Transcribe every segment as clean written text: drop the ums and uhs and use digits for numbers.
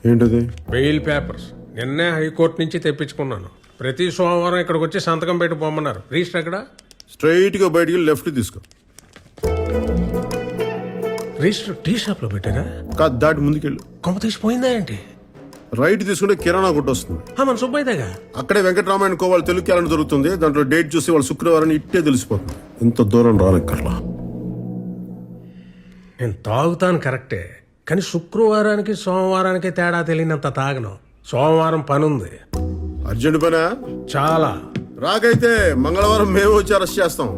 ఏంటది? Bail papers నిన్నే high court నుంచి తెప్పించుకున్నాను. ప్రతి సోమవారం ఇక్కడికి వచ్చి సంతకం పెట్టి పోమన్నారు. రిజిస్టర్ ఎక్కడ? స్ట్రైట్ గా బయటికి లెఫ్ట్ తీసుకో. రిజిస్టర్ టీ షాప్ లో పెట్టారా? కాదు, దాటి ముందుకెళ్ళు. కొమ్మ తీసిపోయిందా ఏంటి? రైట్ తీసుకుంటే కిరాణా కొట్టు వస్తుంది. మన సుబ్బయ్యగా అక్కడే వెంకటరామాయణ కోవాల తెలుగు క్యాలెండర్ జరుగుతుంది. దాంట్లో డేట్ చూసి వాళ్ళు శుక్రవారం ఇట్టే తెలిసిపోతుంది. ఇంత దూరం రానక్కర్లా. నేను తాగుతాను కరెక్టే, కానీ శుక్రవారానికి సోమవారానికి తేడా తెలియనంత తాగను. సోమవారం పనుంది. అర్జెంట్ పనా? చాలా. రాకైతే మంగళవారం మేము వచ్చి అరెస్ట్ చేస్తాం.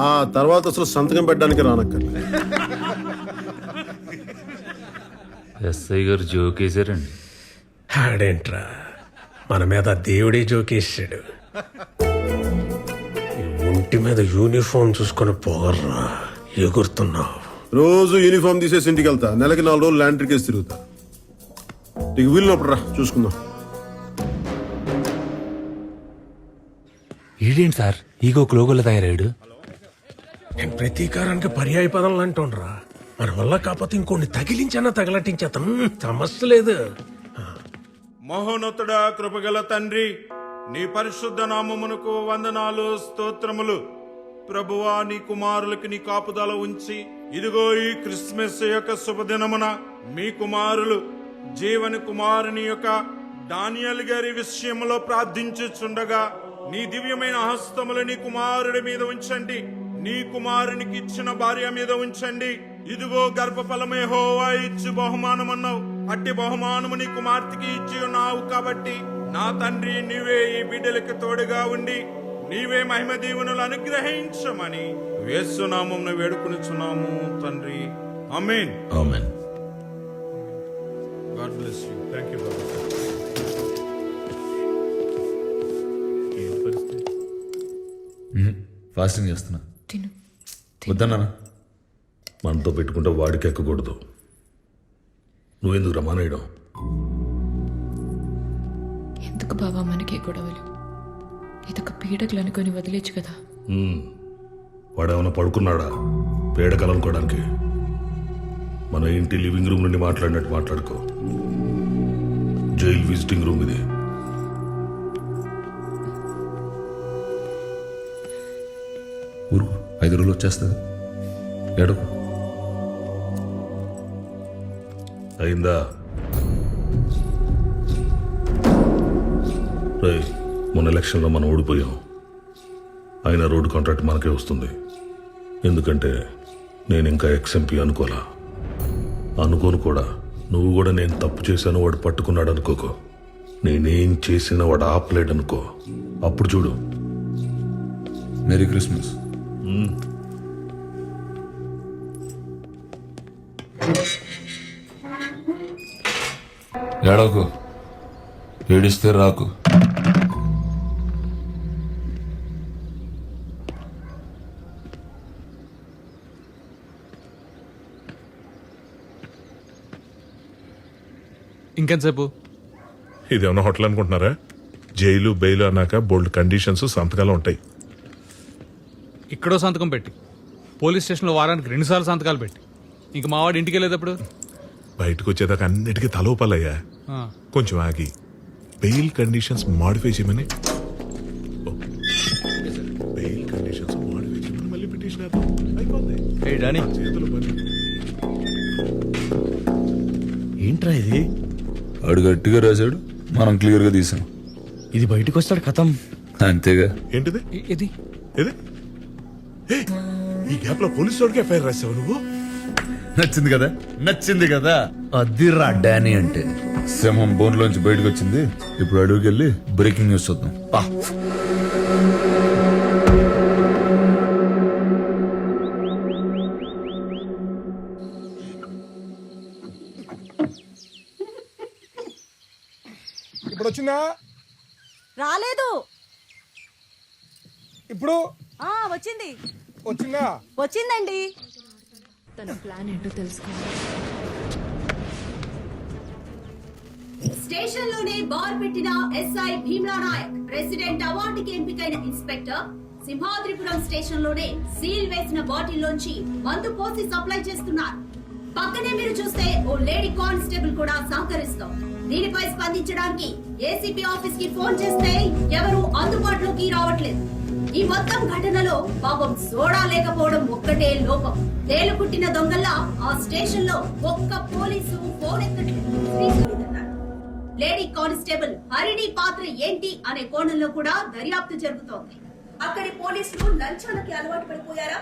ఆ తర్వాత అసలు సంతకం పెట్టడానికి రానక్కర్లా. ఎస్ఐ గారు జోకేశారండి. ఆడేంట్రా, మన మీద దేవుడే జోకేసాడు. ఈ ఒంటి మీద యూనిఫామ్ చూసుకొని పోగర్రా, ఎగురుతున్నావు. రోజు యూనిఫామ్ తీసేసి ఇంటికి వెళ్తా. నెలకి 4 రోజులు ల్యాండ్రీ కేసు తిరుగుతా. నీకు వీలునప్పుడు రా, చూసుకుందాం. ఈడేంటి సార్ ఈగో క్లోగోలో తయారాడు? నేను ప్రతీకారానికి పర్యాయ పదం అంటుండ్రా. మన వల్ల కాకపోతే ఇంకోటి తగిలించన్నా తగలటించేతను, సమస్య లేదు. మహోన్నతుడా, కృపగల తండ్రి, నీ పరిశుద్ధ నామమునకు వందనాలు, స్తోత్రములు. ప్రభువా, నీ కుమారులకి నీ కాపుదల ఉంచి ఇదిగో ఈ క్రిస్మస్ యొక్క శుభదినమున మీ కుమారులు జీవని కుమారుని యొక్క డానియల్ గారి విషయంలో ప్రార్థించుచుండగా నీ దివ్యమైన హస్తములు నీ కుమారుడి మీద ఉంచండి. నీ కుమారునికి ఇచ్చిన భార్య మీద ఉంచండి. ఇదిగో గర్భఫలమే యెహోవా ఇచ్చు బహుమానమన్నావు. అట్టి బహుమానము నీ కుమార్తెకి ఇచ్చి ఉన్నావు కాబట్టి నా తండ్రి, నీవే ఈ బిడ్డలకు తోడుగా ఉండి నీవే మహిమ దీవెనలు అనుగ్రహించమని యేసు నామమున వేడుకొనుచున్నాము తండ్రి. Amen. Amen. God bless you. Thank you బాబా. ఫాస్టింగ్ చేస్తున్నా. తిను. వద్దన్నా. మనతో పెట్టుకుంటే వాడికి ఎక్కకూడదు. నువ్వెందుకు రమానేయడం? ఎందుకు బావా మనకే గొడవలు? ఇదొక పీడకలు అనుకొని వదిలేచ్చు కదా. వాడేమైనా పడుకున్నాడా పేడకలు అనుకోవడానికి? మన ఇంటి లివింగ్ రూమ్ నుండి మాట్లాడినట్టు మాట్లాడుకో. జైలు విజిటింగ్ రూమ్ ఇది. ఊరు 5 రోజులు వచ్చేస్తుంది. ఏడకు. అయిందా? రేయ్, మొన్న ఎలక్షన్లో మనం ఓడిపోయాం. అయినా రోడ్డు కాంట్రాక్ట్ మనకే వస్తుంది. ఎందుకంటే నేను ఇంకా ఎక్స్ఎంపీ అనుకోను కూడా. నువ్వు కూడా నేను తప్పు చేశాను వాడు పట్టుకున్నాడు అనుకోకో. నేనేం చేసినా వాడు ఆపలేడు అనుకో. అప్పుడు చూడు. Merry Christmas. ఏడకు, ఏడిస్తే రాకు. ఇంకెంతసేపు? ఇదేమన్నా హోటల్ అనుకుంటున్నారా? జైలు బెయిల్ అన్నాక బోల్డ్ కండిషన్స్, సంతకాలు ఉంటాయి. ఇక్కడో సంతకం పెట్టి, పోలీస్ స్టేషన్లో వారానికి 2 సార్లు సంతకాలు పెట్టి, ఇంక మావాడు ఇంటికి వెళ్ళేటప్పుడు బయటకు వచ్చేదాకా అన్నిటికీ తలోపాలయ్యా. కొంచెం ఆగి బెయిల్ కండిషన్స్ మాడిఫై చేయమని. బెయిల్ కండిషన్స్ మాడిఫై చేయమని మళ్ళీ పిటిషన్ అయిపోతుంది. చేతులు పని. ఏంట్రా ఇది? ఆడు గట్టిగా రాశాడు, మనం క్లియర్ గా తీసాం. ఇది బయటకు వస్తాడు కథం. అంతేగా. ఏంటిది? ఇది ఏది? ఈ గ్యాప్ లో పోలీసు వాడికి ఎఫ్ఐఆర్ రాసావు నువ్వు? నచ్చింది కదా, నచ్చింది కదా. అదిరా డానీ అంటే. సింహం బోన్లోంచి బయటకు వచ్చింది. ఇప్పుడు అడుగుకి వెళ్ళి బ్రేకింగ్ న్యూస్ చూద్దాం. ఇప్పుడు వచ్చిందా? రాలేదు. ఇప్పుడు వచ్చింది. వచ్చిందా? వచ్చిందండి. తన ప్లాన్ ఏంటో తెలుసుకోవాలి. స్టేషన్ లోనే బార్ పెట్టిన ఎస్ఐ భీమ్లా నాయక్ ప్రెసిడెంట్ అవార్డుకి ఎంపికైన ఇన్స్పెక్టర్ సింహాద్రిపురం స్టేషన్ లోనే సీల్ వేసిన బాటిల్ లోంచి మందు పోసి సప్లై చేస్తున్నారు. పక్కనే మీరు చూస్తే ఓ లేడీ కానిస్టేబుల్ కూడా సహకరిస్తాం. దీనిపై స్పందించడానికి ఏసీపీ ఆఫీస్ కి ఫోన్ చేస్తే ఎవరు అందుబాటులోకి రావట్లేదు. ఈ మొత్తం ఘటనలో పాపం సోడా లేకపోవడం ఒక్కటే లోపం. తేలుకుట్టిన దొంగల్లా ఆ స్టేషన్ లో ఒక్క పోలీసు ఫోన్ ఎక్కట్లేదు. లేడీ కానిస్టేబుల్ హరిణి పాత్ర ఏంటి అనే కోణంలో కూడా దర్యాప్తు జరుగుతోంది. అక్కడి పోలీసులు లంచాలకి అలవాటు పడిపోయారా?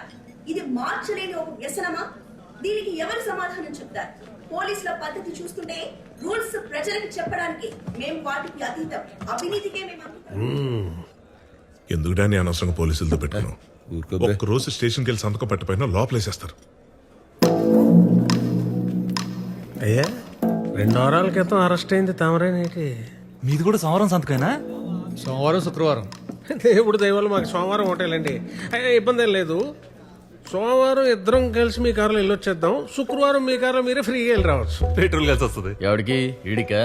ఇది మార్చలేని ఒక వ్యసనమా? దీనికి ఎవరు సమాధానం చెప్తారు? పోలీసుల పద్ధతి చూస్తుంటే రూల్స్ ప్రజలకు చెప్పడానికి మేము వాటికి అతీతం, అవినీతికే మేము ఎందుకు డానీ అనవసరంగా పోలీసులతో పెట్టుకున్నావు? ఒక్క రోజు స్టేషన్కి వెళ్ళి సంతకం పెట్టపోయినా లోపలేసేస్తారు. అయ్యా 2 వారాల క్రితం అరెస్ట్ అయింది తమరేనేటి? మీది కూడా సోమవారం సంతకైనా? సోమవారం శుక్రవారం దేవుడు దయవల్ల మాకు సోమవారం హోటలండి. అయ్యా ఇబ్బంది ఏం లేదు. సోమవారం ఇద్దరం కలిసి మీ కారులో వెళ్ళొచ్చేద్దాం. శుక్రవారం మీ కారులో మీరే ఫ్రీగా వెళ్ళి రావచ్చు. పెట్రోల్ కలిసి వస్తుంది. ఎవడికి? ఈడికా?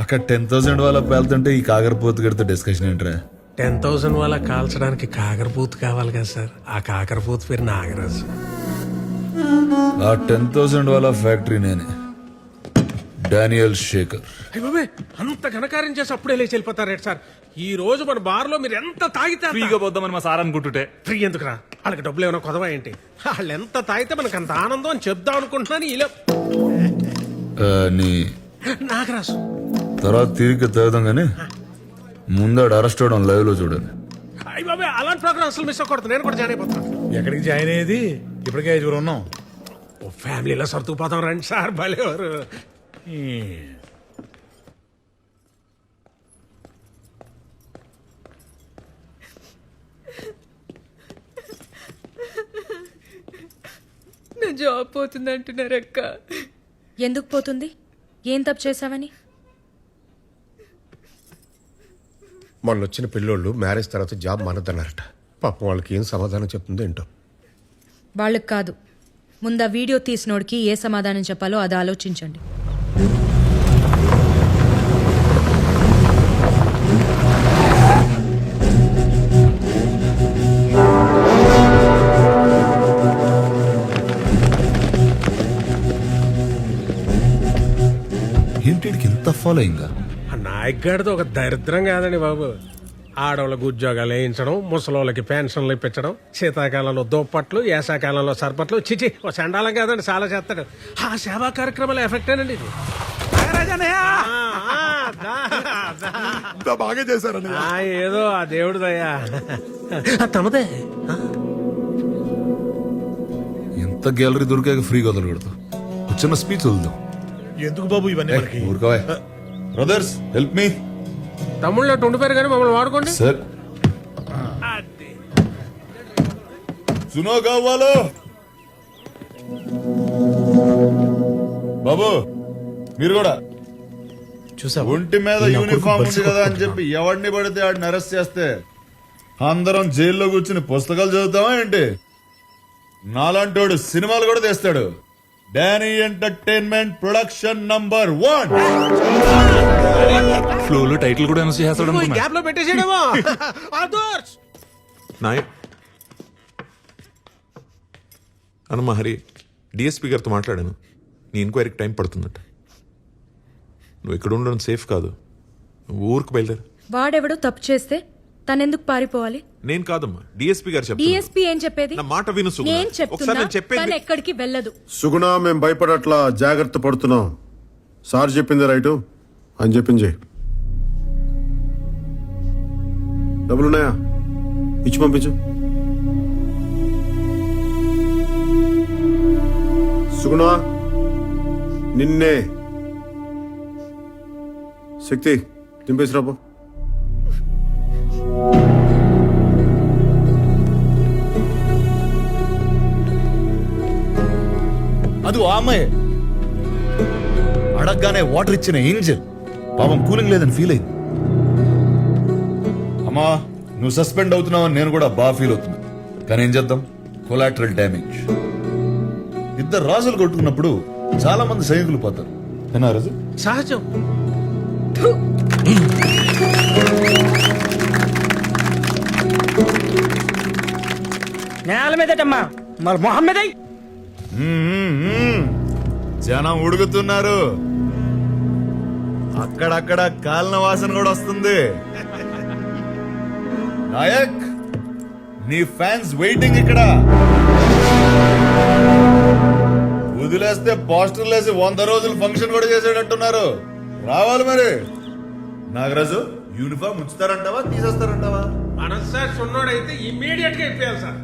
అక్కడ 10,000 వాళ్ళ పేలుతుంటే ఈ కాకరపోతు గడితో డిస్కషన్ ఏంట్రా? 10,000 వాళ్ళ కాల్చడానికి కాకరపూత్ కావాలి కదా సార్. ఆ కాకరపూత్ పేరు నాగరాజు. ఆ 10,000 వాళ్ళ ఫ్యాక్టరీ నేనే, డానియల్ శేఖర్. అయ్య బాబే, అంత ఘనకార్యం చేసి అప్పుడే లేచి వెళ్ళిపోతారేంటి సార్? ఈ రోజు మన బార్లో మీరు ఎంత తాగితే అంత- ఫ్రీగా పోద్దామని మా సార్ అనుకుంటుంటే. ఫ్రీ ఎందుకురా? వాళ్ళకి డబ్బులు ఏమైనా కొదవా ఏంటి? వాళ్ళు ఎంత తాగితే మనకు అంత ఆనందం అని చెప్దాం అనుకుంటున్నాను. ఇలా నీ నాగరాజు తర్వాత తిరిగి తాగుదాం కానీ ముందాడు అరెస్ట్ అవడం లైవ్ లో చూడండి. అయ్య బాబే, అలాంటి ప్రోగ్రామ్ అసలు మిస్ అవ్వకూడదు. నేను కూడా జాయిన్ అయిపోతాను. ఎక్కడికి జాయిన్ అయ్యేది? ఇప్పటికే 5 ఉన్నాం. ఓ ఫ్యామిలీలో సర్దుకుపోతాం రండి సార్. భలేవారు. నా జాబ్ పోతుంది అంటున్నారక్క. ఎందుకు పోతుంది? ఏం తప్పు చేశావని? మొన్న వచ్చిన పిల్లోళ్ళు మ్యారేజ్ తర్వాత జాబ్ మానద్దన్నారట. పాపం వాళ్ళకి ఏం సమాధానం చెప్తుందో ఏంటో. వాళ్ళకి కాదు, ముందు ఆ వీడియో తీసినోడికి ఏ సమాధానం చెప్పాలో అది ఆలోచించండి. ఏంటికి ఇంత ఫాలోయింగ్? ఆ నాయక్ గారితో ఒక దరిద్రం కాదండి బాబు. ఆడవాళ్ళకు ఉద్యోగాలు వేయించడం, ముసలోళ్ళకి పెన్షన్లు ఇప్పించడం, శీతాకాలంలో దుప్పట్లు, వేసాకాలంలో సర్పట్లు. చిచి ఓ చండాలం కాదండి, చాలా చేస్తాడు. ఆ సేవా కార్యక్రమాల ఎఫెక్ట్ అండి ఇది. బాగా చేశారని ఏదో ఆ దేవుడు దయ్యా. తమదే ఎంత గ్యాలరీ దొరికాక ఫ్రీగా వదలకూడదు. చిన్న స్పీచ్ వదులుదాం. ఎందుకు బాబు ఇవన్నీ మనకి? ఊరుకోవే. Brothers help me. తమ్ముళ్ళు అట్టు ఉండిపోయారు కానీ మమ్మల్ని వాడుకోండి సార్. సునో కావాలో బాబు, మీరు కూడా చూసా ఒంటి మీద యూనిఫామ్ ఉంది కదా అని చెప్పి ఎవడిని పడితే ఆడిని అరెస్ట్ చేస్తే అందరం జైల్లో కూర్చుని పుస్తకాలు చదువుతామా ఏంటి? నాలాంటోడు సినిమాలు కూడా తీస్తాడు. Danny entertainment production number 1. ఫ్లోలో టైటిల్ కూడా అనౌన్స్ చేస్తాడు అనుకున్నా. గ్యాప్ లో పెట్టేసేయడమో. ఆదర్శ్ నాయక్ అనమ్మ హరి, డిఎస్పీ గారితో మాట్లాడాను. నీ ఎంక్వైరీకి టైం పడుతుందట. నువ్వు ఇక్కడ ఉండడం సేఫ్ కాదు. నువ్వు ఊరికి బయలుదేరు. వాడెవడో తప్పు చేస్తే తనెందుకు పారిపోవాలి? నేను కాదమ్మా, డిఎస్పీ గారు చెప్తున్నారు. డిఎస్పీ ఏం చెప్పేది? నా మాట విను సుగుణ. నేను ఒకసారి చెప్తున్నా, నేను చెప్పేది తను ఎక్కడికి వెళ్ళదు. సుగుణ, మేము భయపడట్లా, జాగ్రత్త పడుతున్నాం. సార్ చెప్పింది రైటు అని చెప్పింది. డబ్బులున్నాయా? ఇచ్చి పంపించు. సుగుణ, నిన్నే. శక్తి దింపేసి రాబో. అది ఆ అమ్మాయి అడగగానే వాటర్ ఇచ్చిన ఏంజల్ పాపం కూలింగ్ లేదని ఫీల్ అయింది. అమ్మా, నువ్వు సస్పెండ్ అవుతున్నావని నేను కూడా బాగా ఫీల్ అవుతున్నా. కానీ ఏం చేద్దాం, కొలాటరల్ డ్యామేజ్. ఇద్దరు రాజులు కొట్టుకున్నప్పుడు చాలా మంది సైనికులు పోతారు. ఏనా రాజు? సహజం. నేల మీదటమ్మా, మరి మొహమ్మద్ జనం ఉడుకుతున్నారు, అక్కడక్కడ కాలిన వాసన కూడా వస్తుంది. నాయక్, నీ ఫ్యాన్స్ వెయిటింగ్ ఇక్కడ. వదిలేస్తే పోస్టర్లు వేసి 100 రోజులు ఫంక్షన్ కూడా చేసేటట్టున్నారు. రావాలి మరి. నాగరాజు, యూనిఫామ్ ఉంచుతారంటావా తీసేస్తారంటావా? మనస్సాక్షి ఉన్నోడైతే ఇమ్మీడియట్ గా ఇప్పేయాలి సార్.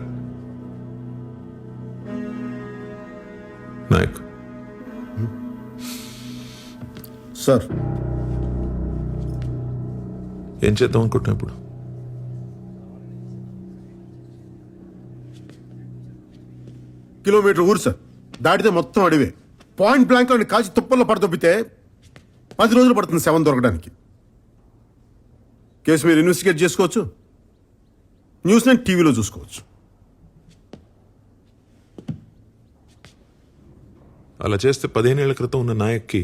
నాయక్, సార్ ఏం చేద్దాం అనుకుంటున్నా ఇప్పుడు? కిలోమీటర్ ఊరు సార్, దాటితే మొత్తం అడివే. పాయింట్ బ్లాంక్ లో కాల్చి తుప్పల్లో పడదొబ్బితే 10 రోజులు పడుతుంది శవం దొరకడానికి. కేసు మీరు ఇన్వెస్టిగేట్ చేసుకోవచ్చు, న్యూస్ నేను టీవీలో చూసుకోవచ్చు. అలా చేస్తే 15 ఏళ్ల క్రితం ఉన్న నాయక్కి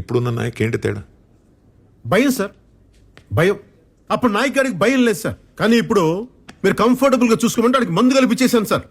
ఇప్పుడున్న నాయక్ ఏంటి తేడా? భయం సార్, భయం. అప్పుడు నాయక్ గారికి భయం లేదు సార్, కానీ ఇప్పుడు మీరు కంఫర్టబుల్ గా చూసుకోమంటే వాడికి మందు కల్పించేశాను సార్.